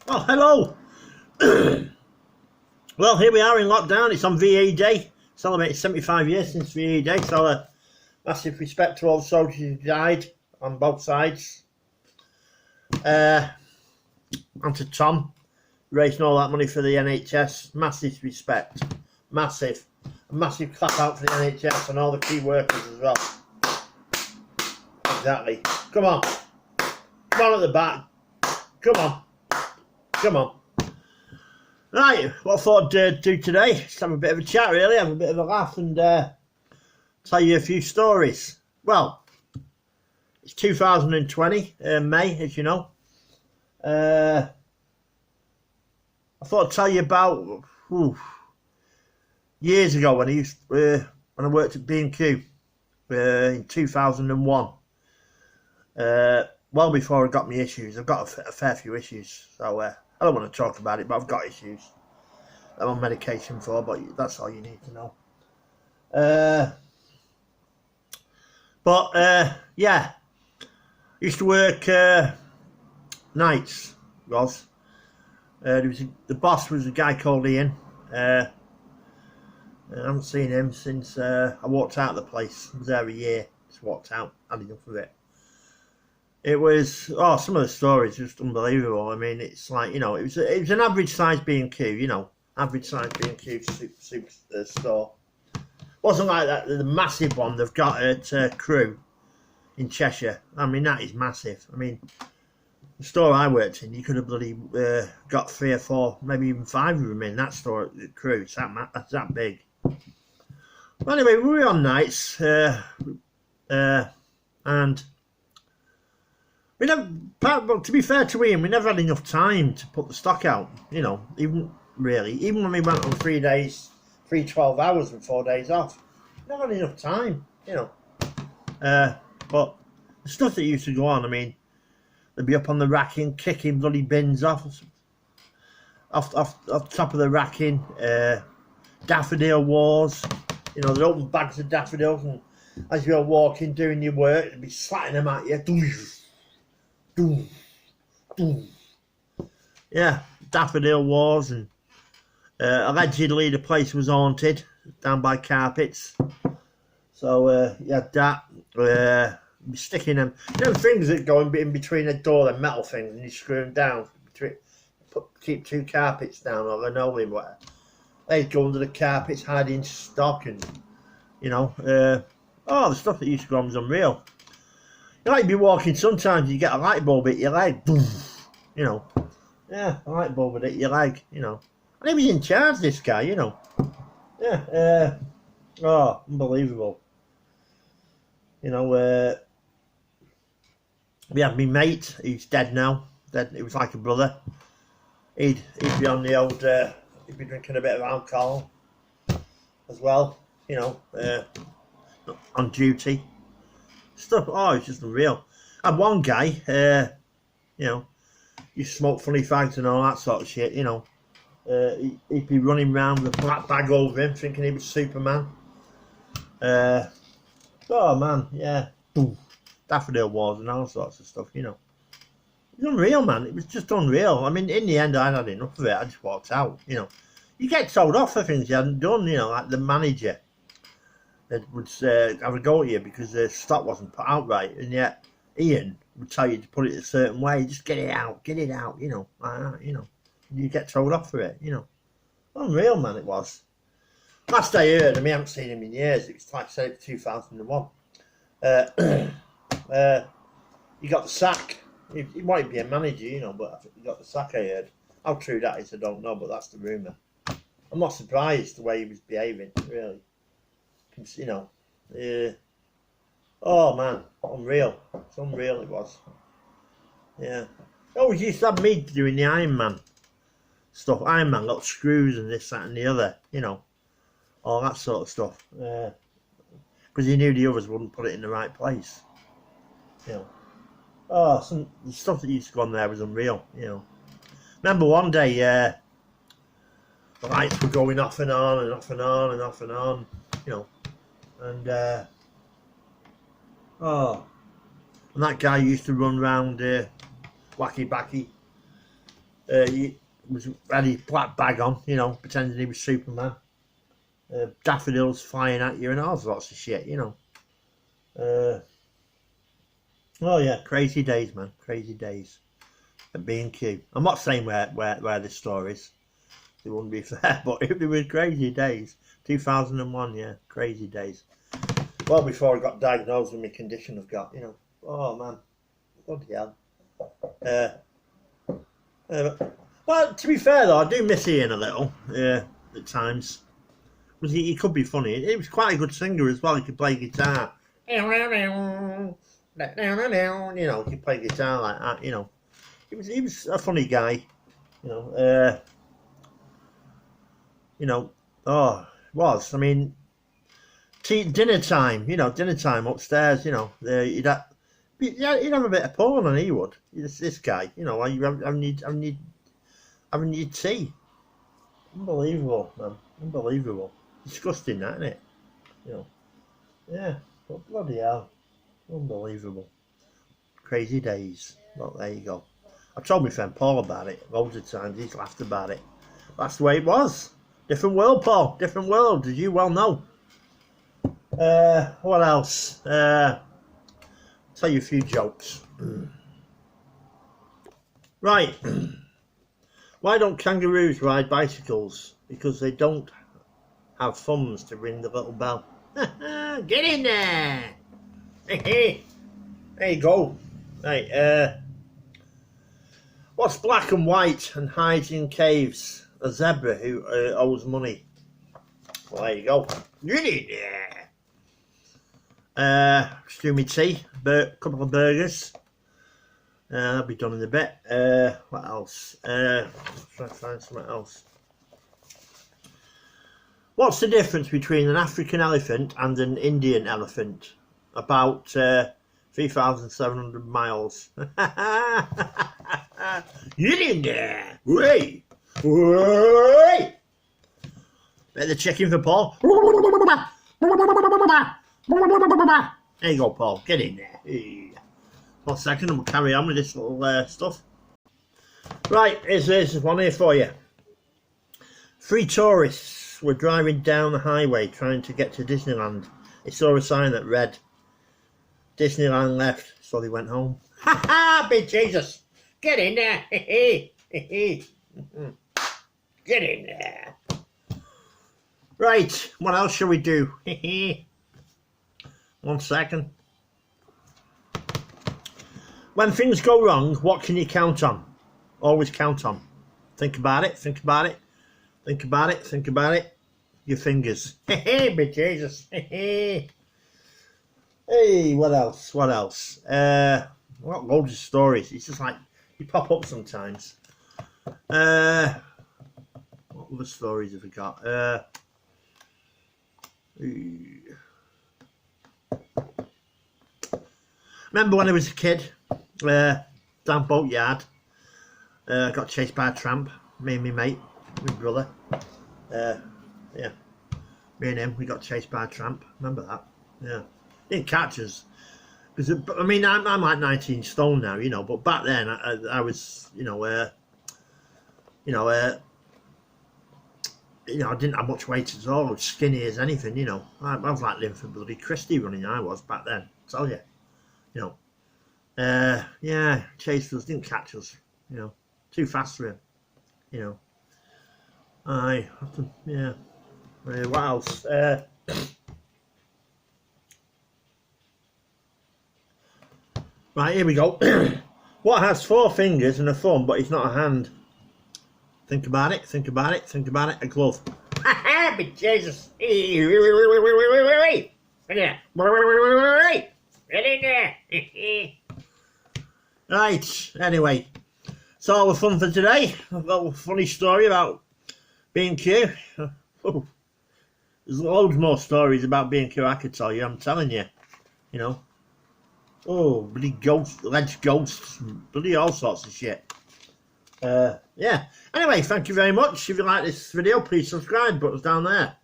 Oh, hello. Well, here we are in lockdown. It's on VE Day. Celebrating 75 years since VE Day. So, massive respect to all the soldiers who died on both sides. And to Tom, raising all that money for the NHS. Massive respect. Massive. A massive clap out for the NHS and all the key workers as well. Exactly. Come on. Come on at the back. Come on. Come on. Right, what I thought I'd do today, just have a bit of a chat really, have a bit of a laugh and tell you a few stories. Well, it's 2020, May, as you know. I thought I'd tell you about years ago when I worked at B&Q in 2001. Well before I got my issues. I've got a fair few issues, so I don't want to talk about it, but I've got issues I'm on medication for, but that's all you need to know. Yeah, used to work nights. The boss was a guy called Ian. I haven't seen him since I walked out of the place. I was there a year. Just walked out, had enough of it. It was some of the stories just unbelievable. I mean, it's like, you know, it was an average size B&Q, you know, average size B&Q super store. Wasn't like that the massive one they've got at Crewe in Cheshire. I mean, that is massive. I mean, the store I worked in, you could have bloody got 3 or 4, maybe even 5 of them in that store at Crewe. It's that big. Well, anyway, we were on nights and. We never, to be fair to Ian, we never had enough time to put the stock out, you know, even when we went on 3 days, 12 hours and 4 days off, we never had enough time, you know. But the stuff that used to go on, I mean, they'd be up on the racking, kicking bloody bins off top of the racking, daffodil wars, you know, they'd open bags of daffodils and as you were walking, doing your work, they'd be slatting them at you. Boom, boom. Yeah, daffodil wars, and allegedly the place was haunted down by carpets. So you had that. Sticking them, you know, things that go in between the door, the metal things, and you screw them down. Keep 2 carpets down or linoleum, whatever. They'd go under the carpets, hiding stock, and you know, the stuff that used to go on was unreal. You know, you'd be walking, sometimes you get a light bulb at your leg, boom, you know. Yeah, a light bulb at your leg, you know. And he was in charge, this guy, you know. Yeah, unbelievable. You know, we had my mate, he's dead now. He was like a brother. He'd be on the old, he'd be drinking a bit of alcohol as well, you know, on duty. Stuff, it's just unreal. And one guy, you know, you smoke funny fags and all that sort of shit, you know. He'd be running around with a black bag over him, thinking he was Superman. Man, yeah. Boom. Daffodil wars and all sorts of stuff, you know. It was unreal, man. It was just unreal. I mean, in the end, I had enough of it. I just walked out, you know. You get told off for things you hadn't done, you know, like the manager. That would have a go at you because the stock wasn't put out right, and yet Ian would tell you to put it a certain way. Just get it out, you know, like that, you know. You get told off for it, you know. Unreal, man, it was. Last I heard, I mean, I haven't seen him in years. It was like I said, 2001. He got the sack. He might be a manager, you know, but I think he got the sack. I heard. How true that is, I don't know, but that's the rumour. I'm not surprised the way he was behaving, really. You know, man, unreal. It's unreal, it was. Yeah. Always used to have me doing the Iron Man stuff. Iron Man got screws and this, that and the other, you know, all that sort of stuff. Because he knew the others wouldn't put it in the right place, you know. The stuff that used to go on there was unreal, you know. Remember one day, the lights were going off and on and off and on and off and on, you know. And and that guy used to run round wacky backy He had his black bag on, you know, pretending he was Superman. Daffodils flying at you and all sorts of shit, you know. Oh yeah, crazy days, man, crazy days at B&Q. I'm not saying where this store is. It wouldn't be fair, but it was crazy days. 2001, yeah, crazy days. Well, before I got diagnosed with my condition I've got, you know. Oh man, bloody hell. Well, to be fair though, I do miss Ian a little, at times. He could be funny. He was quite a good singer as well. He could play guitar. You know, he could play guitar like that. You know, he was a funny guy. You know, oh, it was. I mean, dinner time. You know, dinner time upstairs. You know, he'd have a bit of porn, and he would. This guy. You know, I need tea. Unbelievable, man. Unbelievable. Disgusting, that, isn't it? You know. Yeah, but bloody hell. Unbelievable. Crazy days. Well, there you go. I told my friend Paul about it loads of times. He's laughed about it. That's the way it was. Different world, Paul. Different world, as you well know. What else? Tell you a few jokes. Right. Why don't kangaroos ride bicycles? Because they don't have thumbs to ring the little bell. Get in there! There you go. Right, what's black and white and hides in caves? A zebra who owes money. Well, there you go. Get in there! Stew me tea, couple of burgers. That'll be done in a bit. What else? Try to find something else. What's the difference between an African elephant and an Indian elephant? About 3,700 miles. Get in there! Way! Way! Bit of the chicken for Paul. There you go, Paul. Get in there. 1 second and we'll carry on with this little stuff. Right, here's one here for you. 3 tourists were driving down the highway trying to get to Disneyland. They saw a sign that read Disneyland left, so they went home. Ha ha, big Jesus! Get in there! Get in there! Right, what else shall we do? 1 second. When things go wrong, what can you count on? Always count on. Think about it, think about it, think about it, think about it. Your fingers. Big Jesus. Hey, what else? What else? I've got loads of stories. It's just like, you pop up sometimes. What other stories have we got? Remember when I was a kid, down Boatyard, got chased by a tramp, me and my mate, my brother. Yeah, me and him, we got chased by a tramp. Remember that? Yeah, didn't catch us. Because I mean, I'm like 19 stone now, you know. But back then, I was, I didn't have much weight at all. I was skinny as anything, you know. I was like living for bloody Christie running. I was back then. I tell you, yeah, chased us, didn't catch us, too fast for him, yeah. What else? Right, here we go. What has 4 fingers and a thumb, but it's not a hand? Think about it, think about it, think about it. A glove. Big Jesus. Right, anyway. That's all the fun for today. I've got a funny story about B&Q. There's loads more stories about B&Q I could tell you, I'm telling you. Oh, bloody ghosts, alleged ghosts, bloody all sorts of shit. Yeah. Anyway, thank you very much. If you like this video, please subscribe. Button's down there.